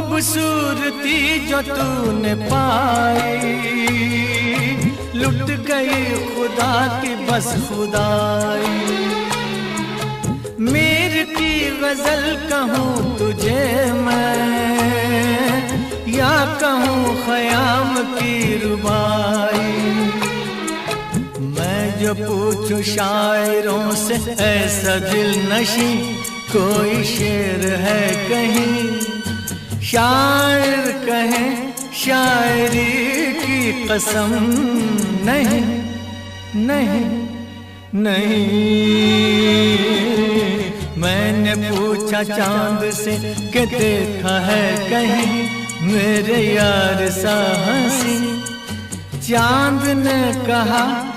खूबसूरती जो तूने पाई, लुट गई खुदा की बस खुदाई। मीर की गजल कहूँ तुझे मैं, या कहूँ ख़याम की रुबाई। मैं जो पूछूं शायरों से ऐसा दिल नशी, कोई शेर है कहीं? शायर कहें शायरी की कसम, नहीं नहीं नहीं। मैंने पूछा चांद से कि देखा है कहीं मेरे यार सा हंसी? चांद ने कहा